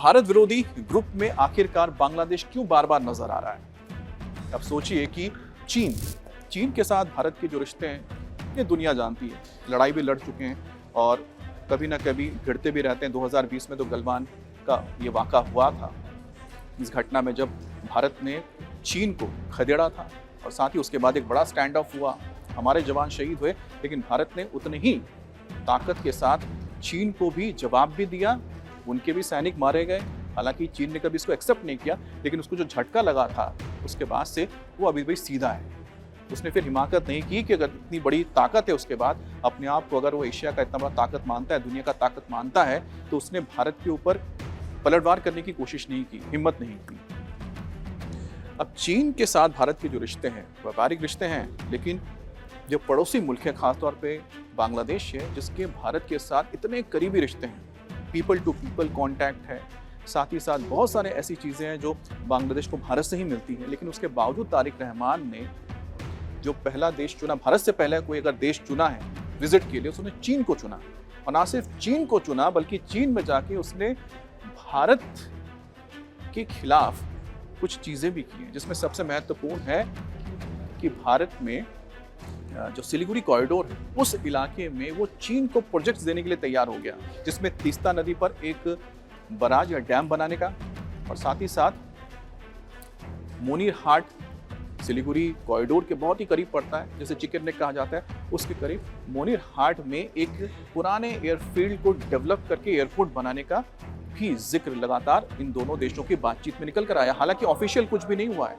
भारत विरोधी ग्रुप में आखिरकार बांग्लादेश क्यों बार बार नजर आ रहा है? अब सोचिए कि चीन के साथ भारत के जो रिश्ते हैं ये दुनिया जानती है। लड़ाई भी लड़ चुके हैं और कभी ना कभी भिड़ते भी रहते हैं। 2020 में तो गलवान का ये वाक़ा हुआ था। इस घटना में जब भारत ने चीन को खदेड़ा था और साथ ही उसके बाद एक बड़ा स्टैंड ऑफ हुआ, हमारे जवान शहीद हुए, लेकिन भारत ने उतनी ही ताकत के साथ चीन को भी जवाब भी दिया, उनके भी सैनिक मारे गए। हालांकि चीन ने कभी इसको एक्सेप्ट नहीं किया, लेकिन उसको जो झटका लगा था उसके बाद से वो अभी भी सीधा है। उसने फिर हिमाकत नहीं की कि अगर इतनी बड़ी ताकत है उसके बाद अपने आप को अगर वो एशिया का इतना बड़ा ताकत मानता है, दुनिया का ताकत मानता है, तो उसने भारत के ऊपर पलटवार करने की कोशिश नहीं की, हिम्मत नहीं की। अब चीन के साथ भारत के जो रिश्ते हैं व्यापारिक रिश्ते हैं, लेकिन जो पड़ोसी मुल्क है, खासतौर पे बांग्लादेश है, जिसके भारत के साथ इतने करीबी रिश्ते हैं, पीपल टू पीपल कॉन्टैक्ट है, साथ ही साथ बहुत सारे ऐसी चीज़ें हैं जो बांग्लादेश को भारत से ही मिलती हैं। लेकिन उसके बावजूद तारिक रहमान ने जो पहला देश चुना, भारत से पहले कोई अगर देश चुना है विजिट के लिए, उसने चीन को चुना। और ना सिर्फ चीन को चुना, बल्कि चीन में जाके उसने भारत के खिलाफ कुछ चीज़ें भी की हैं, जिसमें सबसे महत्वपूर्ण है कि भारत में जो सिलीगुड़ी कॉरिडोर है उस इलाके में वो चीन को प्रोजेक्ट्स देने के लिए तैयार हो गया, जिसमें तीस्ता नदी पर एक बराज या डैम बनाने का, और साथ ही साथ मोनीर हाट सिलीगुड़ी कॉरिडोर के बहुत ही करीब पड़ता है, जैसे चिकन नेक कहा जाता है, उसके करीब मोनीर हाट में एक पुराने एयरफील्ड को डेवलप करके एयरपोर्ट बनाने का भी जिक्र लगातार इन दोनों देशों की बातचीत में निकल कर आया। हालांकि ऑफिशियल कुछ भी नहीं हुआ है,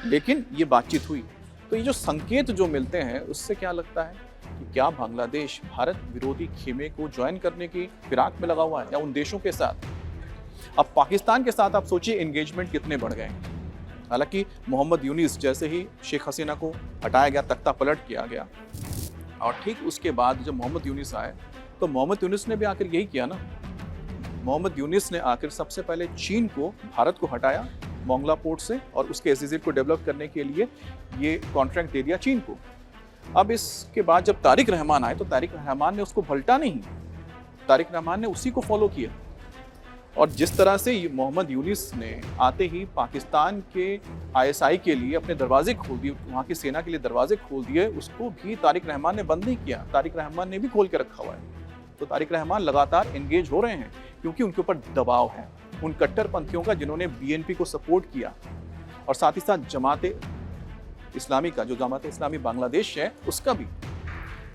लेकिन ये बातचीत हुई। तो ये जो संकेत जो मिलते हैं, उससे क्या लगता है कि क्या बांग्लादेश भारत विरोधी खेमे को ज्वाइन करने की फिराक में लगा हुआ है, या उन देशों के साथ? अब पाकिस्तान के साथ आप सोचिए एंगेजमेंट कितने बढ़ गए। हालांकि मोहम्मद यूनिस जैसे ही शेख हसीना को हटाया गया, तख्ता पलट किया गया, और ठीक उसके बाद जब मोहम्मद यूनिस आए तो मोहम्मद यूनिस ने भी आखिर यही किया ना। मोहम्मद यूनिस ने आखिर सबसे पहले चीन को, भारत को हटाया मोंगला पोर्ट से, और उसके एसईजेड को डेवलप करने के लिए ये कॉन्ट्रैक्ट दे दिया चीन को। अब इसके बाद जब तारिक रहमान आए तो तारिक रहमान ने उसको भलटा नहीं, तारिक रहमान ने उसी को फॉलो किया। और जिस तरह से मोहम्मद यूनिस ने आते ही पाकिस्तान के आईएसआई के लिए अपने दरवाजे खोल दिए, वहाँ की सेना के लिए दरवाजे खोल दिए, उसको भी तारिक रहमान ने बंद नहीं किया, तारिक रहमान ने भी खोल के रखा हुआ है। तो तारिक रहमान लगातार एंगेज हो रहे हैं, क्योंकि उनके ऊपर दबाव है उन कट्टरपंथियों का जिन्होंने बीएनपी को सपोर्ट किया, और साथ ही साथ जमाते इस्लामी का, जो जमाते इस्लामी बांग्लादेश है, उसका भी।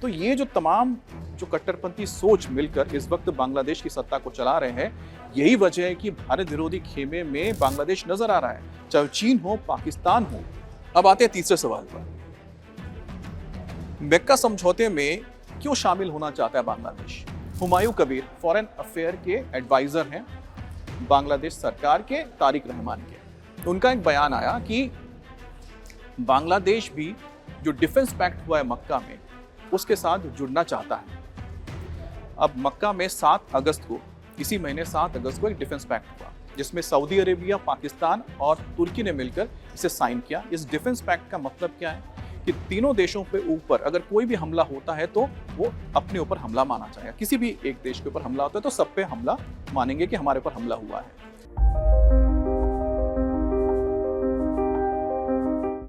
तो ये जो तमाम जो कट्टरपंथी सोच मिलकर इस वक्त बांग्लादेश की सत्ता को चला रहे हैं, यही वजह है कि भारत विरोधी खेमे में बांग्लादेश नजर आ रहा है, चाहे चीन हो, पाकिस्तान हो। अब आते हैं तीसरे सवाल पर। मक्का समझौते में क्यों शामिल होना चाहता है बांग्लादेश? हुमायूं कबीर फॉरेन अफेयर के एडवाइजर हैं बांग्लादेश सरकार के, तारिक रहमान के। उनका एक बयान आया कि बांग्लादेश भी जो डिफेंस पैक्ट हुआ है मक्का में, उसके साथ जुड़ना चाहता है। अब मक्का में 7 अगस्त को, इसी महीने 7 अगस्त को एक डिफेंस पैक्ट हुआ, जिसमें सऊदी अरेबिया, पाकिस्तान और तुर्की ने मिलकर इसे साइन किया। इस डिफेंस पैक्ट का मतलब क्या है कि तीनों देशों पे ऊपर अगर कोई भी हमला होता है तो वो अपने ऊपर हमला माना जाएगा। किसी भी एक देश के ऊपर हमला होता है तो सब पे हमला मानेंगे कि हमारे ऊपर हमला हुआ है।